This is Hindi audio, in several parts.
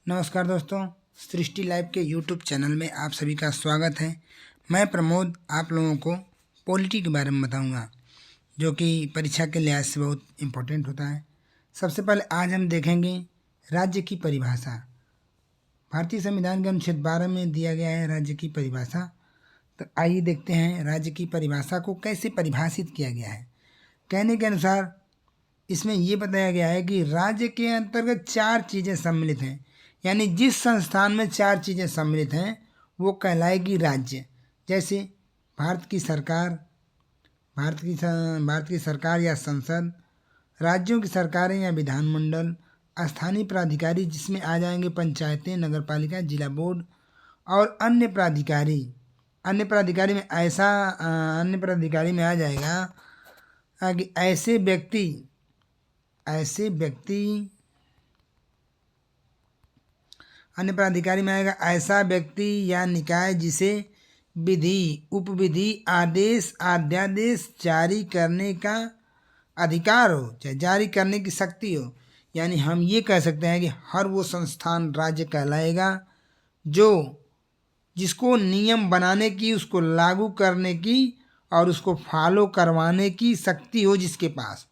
नमस्कार दोस्तों, सृष्टि लाइव के यूट्यूब चैनल में आप सभी का स्वागत है। मैं प्रमोद आप लोगों को पॉलिटी के बारे में बताऊंगा, जो कि परीक्षा के लिहाज से बहुत इम्पोर्टेंट होता है। सबसे पहले आज हम देखेंगे राज्य की परिभाषा। भारतीय संविधान के अनुच्छेद 12 में दिया गया है राज्य की परिभाषा। तो आइए देखते हैं राज्य की परिभाषा को कैसे परिभाषित किया गया है। कहने के अनुसार इसमें ये बताया गया है कि राज्य के अंतर्गत 4 चीज़ें सम्मिलित हैं, यानी जिस संस्थान में 4 चीज़ें सम्मिलित हैं वो कहलाएगी राज्य। जैसे भारत की सरकार या संसद, राज्यों की सरकारें या विधानमंडल, स्थानीय प्राधिकारी जिसमें आ जाएंगे पंचायतें, नगरपालिका, जिला बोर्ड और अन्य प्राधिकारी। अन्य प्राधिकारी में आ जाएगा कि ऐसे व्यक्ति अन्य प्राधिकारी में आएगा ऐसा व्यक्ति या निकाय जिसे विधि, उपविधि, आदेश, अध्यादेश जारी करने का अधिकार हो, चाहे जारी करने की शक्ति हो। यानी हम ये कह सकते हैं कि हर वो संस्थान राज्य कहलाएगा जिसको नियम बनाने की, उसको लागू करने की और उसको फॉलो करवाने की शक्ति हो, जिसके पास,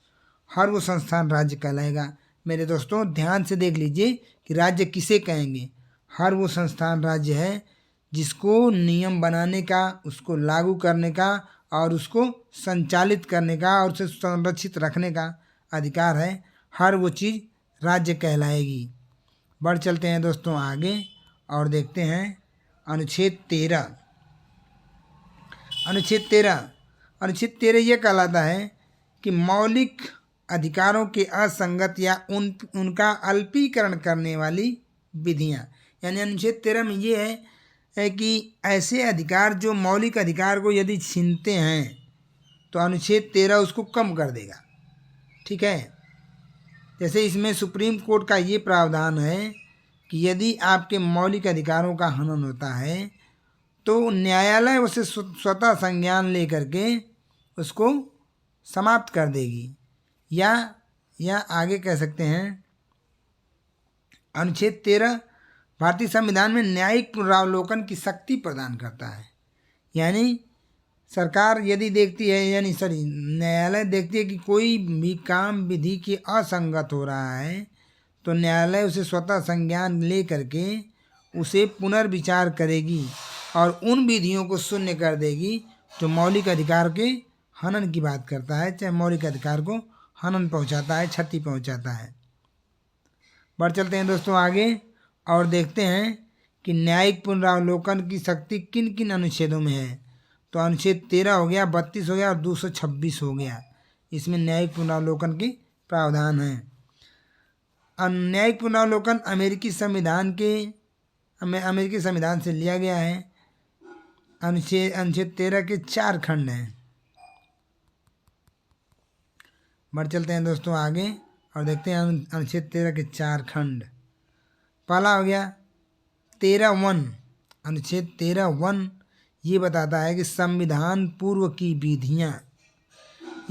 हर वो संस्थान राज्य कहलाएगा। मेरे दोस्तों ध्यान से देख लीजिए कि राज्य किसे कहेंगे। हर वो संस्थान राज्य है जिसको नियम बनाने का, उसको लागू करने का और उसको संचालित करने का और उसे संरक्षित रखने का अधिकार है। हर वो चीज़ राज्य कहलाएगी। बढ़ चलते हैं दोस्तों आगे और देखते हैं अनुच्छेद 13। अनुच्छेद 13 ये कहलाता है कि मौलिक अधिकारों के असंगत या उनका अल्पीकरण करने वाली विधियां। यानी अनुच्छेद 13 में ये है कि ऐसे अधिकार जो मौलिक अधिकार को यदि छीनते हैं तो अनुच्छेद 13 उसको कम कर देगा। ठीक है, जैसे इसमें सुप्रीम कोर्ट का ये प्रावधान है कि यदि आपके मौलिक अधिकारों का हनन होता है तो न्यायालय उसे स्वतः संज्ञान लेकर के उसको समाप्त कर देगी। या आगे कह सकते हैं अनुच्छेद 13 भारतीय संविधान में न्यायिक पुनरावलोकन की शक्ति प्रदान करता है। यानी सरकार यदि देखती है, न्यायालय देखती है कि कोई भी काम विधि के असंगत हो रहा है तो न्यायालय उसे स्वतः संज्ञान ले करके उसे पुनर्विचार करेगी और उन विधियों को शून्य कर देगी जो मौलिक अधिकार के हनन की बात करता है, चाहे मौलिक अधिकार को हनन पहुंचाता है, क्षति पहुंचाता है। बढ़ चलते हैं दोस्तों आगे और देखते हैं कि न्यायिक पुनरावलोकन की शक्ति किन किन अनुच्छेदों में है। तो अनुच्छेद 13 हो गया, 32 हो गया और 226 हो गया। इसमें न्यायिक पुनरावलोकन के प्रावधान हैं। न्यायिक पुनरावलोकन अमेरिकी संविधान से लिया गया है। अनुच्छेद 13 के 4 खंड हैं। बढ़ चलते हैं दोस्तों आगे और देखते हैं अनुच्छेद 13 के 4 खंड। पहला हो गया 13(1). अनुच्छेद 13(1) ये बताता है कि संविधान पूर्व की विधियां,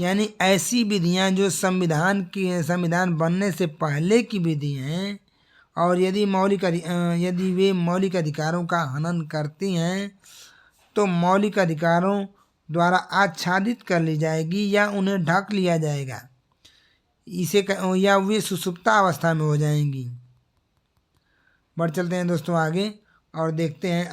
यानी ऐसी विधियां जो संविधान बनने से पहले की विधि हैं और यदि वे मौलिक अधिकारों का हनन करती हैं तो मौलिक अधिकारों द्वारा आच्छादित कर ली जाएगी या उन्हें ढक लिया जाएगा, या वे सुसुप्ता अवस्था में हो जाएंगी। बढ़ चलते हैं दोस्तों आगे और देखते हैं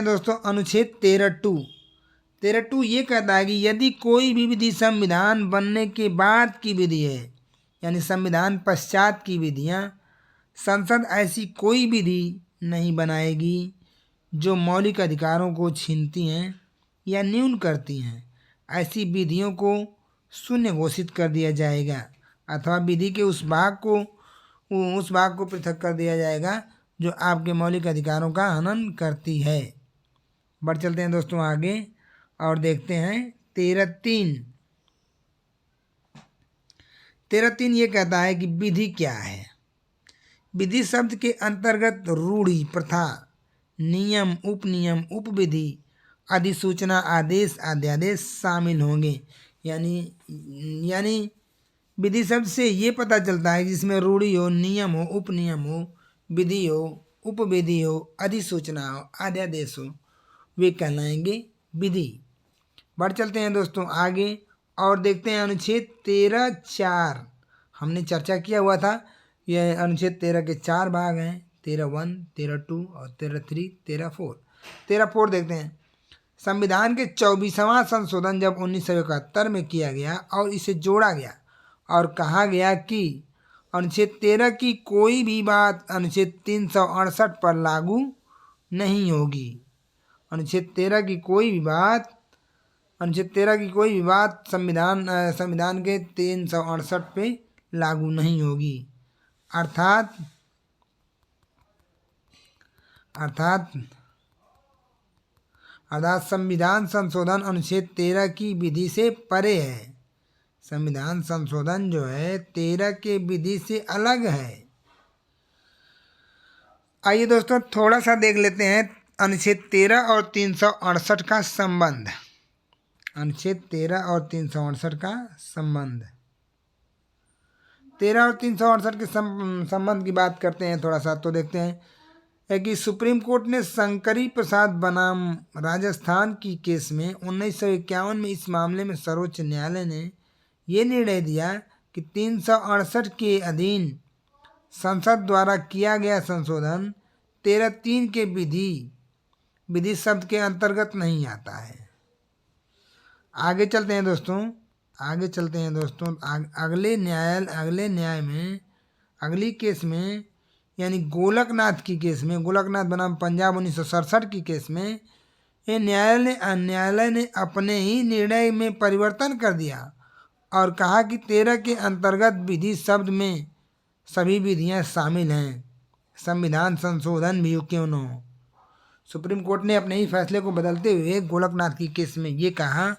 दोस्तों अनुच्छेद 13(2) ये कहता है कि यदि कोई भी विधि संविधान बनने के बाद की विधि है, यानी संविधान पश्चात की विधियां, संसद ऐसी कोई विधि नहीं बनाएगी जो मौलिक अधिकारों को छीनती हैं या न्यून करती हैं। ऐसी विधियों को शून्य घोषित कर दिया जाएगा अथवा विधि के उस भाग को पृथक कर दिया जाएगा जो आपके मौलिक अधिकारों का हनन करती है। बढ़ चलते हैं दोस्तों आगे और देखते हैं 13(3) ये कहता है कि विधि क्या है। विधि शब्द के अंतर्गत रूढ़ि, प्रथा, नियम, उपनियम, उपविधि, अधिसूचना, आदेश, अध्यादेश शामिल होंगे। यानी विधि शब्द से ये पता चलता है जिसमें रूढ़ि हो, नियम हो, उपनियम हो, विधि हो, उपविधि हो, अधिसूचना हो, अध्यादेश हो, वे कहलाएंगे विधि। बढ़ चलते हैं दोस्तों आगे और देखते हैं अनुच्छेद 13(4). हमने चर्चा किया हुआ था, यह अनुच्छेद 13 के 4 भाग हैं, 13(1), 13(2) और 13(3), 13(4). 13(4) देखते हैं। संविधान के 24वां संशोधन जब 1971 में किया गया और इसे जोड़ा गया और कहा गया कि अनुच्छेद 13 की कोई भी बात अनुच्छेद 368 पर लागू नहीं होगी। अनुच्छेद 13 की कोई भी बात संविधान के 368 पे लागू नहीं होगी। अर्थात संविधान संशोधन अनुच्छेद 13 की विधि से परे है। संविधान संशोधन जो है 13 के विधि से अलग है। आइए दोस्तों थोड़ा सा देख लेते हैं अनुच्छेद 13 और 368 का संबंध। अनुच्छेद 13 और 368 का संबंध। 13 और 368 के संबंध की बात करते हैं थोड़ा सा, तो देखते हैं है कि सुप्रीम कोर्ट ने शंकरी प्रसाद बनाम राजस्थान की केस में 1951 में इस मामले में सर्वोच्च न्यायालय ने ये निर्णय दिया कि 368 के अधीन संसद द्वारा किया गया संशोधन 13(3) के विधि शब्द के अंतर्गत नहीं आता है। आगे चलते हैं दोस्तों अगली केस में यानी गोलकनाथ की केस में, गोलकनाथ बनाम पंजाब 1967 की केस में ये न्यायालय ने अपने ही निर्णय में परिवर्तन कर दिया और कहा कि 13 के अंतर्गत विधि शब्द में सभी विधियां शामिल हैं, संविधान संशोधन भी क्यों न हो। सुप्रीम कोर्ट ने अपने ही फैसले को बदलते हुए गोलकनाथ की केस में ये कहा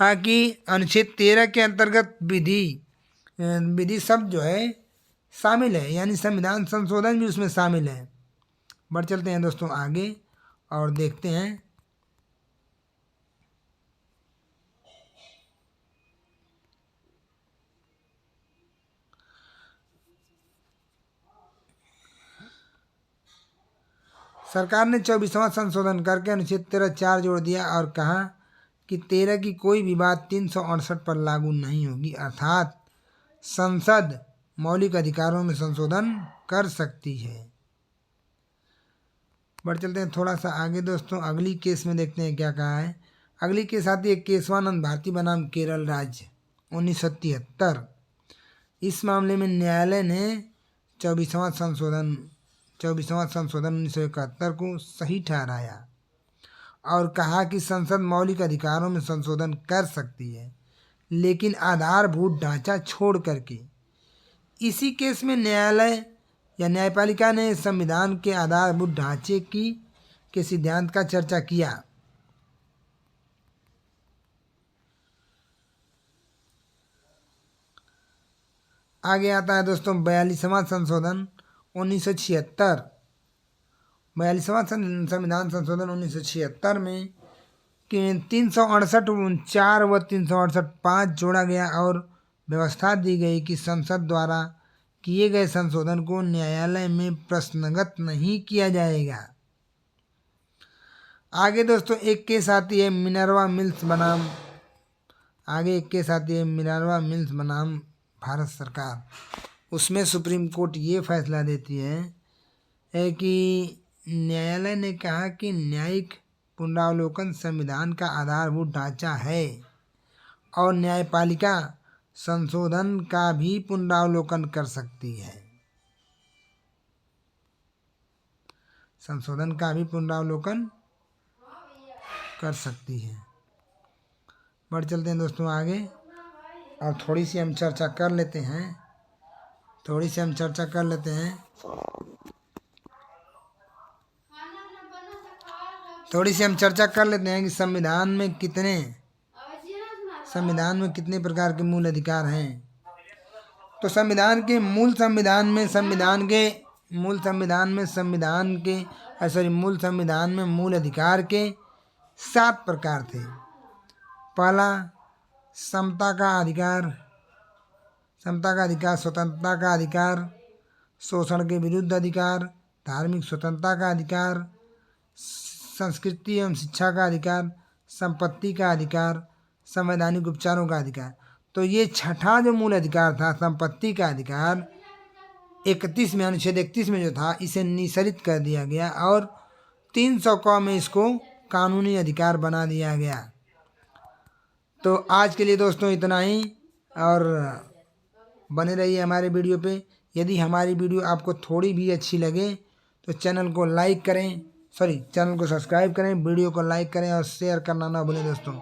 कि अनुच्छेद 13 के अंतर्गत विधि शब्द जो है शामिल है, यानी संविधान संशोधन भी उसमें शामिल है। बढ़ चलते हैं दोस्तों आगे और देखते हैं सरकार ने 24वां संशोधन करके अनुच्छेद 13(4) जोड़ दिया और कहा कि 13 की कोई भी बात 368 पर लागू नहीं होगी। अर्थात संसद मौलिक अधिकारों में संशोधन कर सकती है। बढ़ चलते हैं थोड़ा सा आगे दोस्तों, अगली केस में देखते हैं क्या कहा है। अगली केस आती है केशवानंद भारती बनाम केरल राज्य 1973। इस मामले में न्यायालय ने 24वां संशोधन 1971 को सही ठहराया और कहा कि संसद मौलिक अधिकारों में संशोधन कर सकती है, लेकिन आधारभूत ढांचा छोड़ करके। इसी केस में न्यायालय या न्यायपालिका ने संविधान के आधारभूत ढांचे के सिद्धांत का चर्चा किया। आगे आता है दोस्तों 42वां संशोधन 1976। 42वां संविधान संशोधन 1976 में 368(4) व 368(5) जोड़ा गया और व्यवस्था दी गई कि संसद द्वारा किए गए संशोधन को न्यायालय में प्रश्नगत नहीं किया जाएगा। आगे दोस्तों एक केस आती है मिनर्वा मिल्स बनाम भारत सरकार। उसमें सुप्रीम कोर्ट ये फैसला देती है कि न्यायालय ने कहा कि न्यायिक पुनरावलोकन संविधान का आधारभूत ढांचा है और न्यायपालिका संशोधन का भी पुनरावलोकन कर सकती है। बढ़ चलते हैं दोस्तों आगे और थोड़ी सी हम चर्चा कर लेते हैं कि संविधान में कितने प्रकार के मूल अधिकार हैं। तो मूल संविधान में मूल अधिकार के 7 प्रकार थे। पहला समता का अधिकार, समता का अधिकार, स्वतंत्रता का अधिकार, शोषण के विरुद्ध अधिकार, धार्मिक स्वतंत्रता का अधिकार, संस्कृति एवं शिक्षा का अधिकार, संपत्ति का अधिकार, संवैधानिक उपचारों का अधिकार। तो ये छठा जो मूल अधिकार था, संपत्ति का अधिकार, 31 में, अनुच्छेद 31 में जो था, इसे निःसरित कर दिया गया और 300 क में इसको कानूनी अधिकार बना दिया गया। तो आज के लिए दोस्तों इतना ही, और बने रहिए हमारे वीडियो पे। यदि हमारी वीडियो आपको थोड़ी भी अच्छी लगे तो चैनल को सब्सक्राइब करें, वीडियो को लाइक करें और शेयर करना ना भूलें दोस्तों।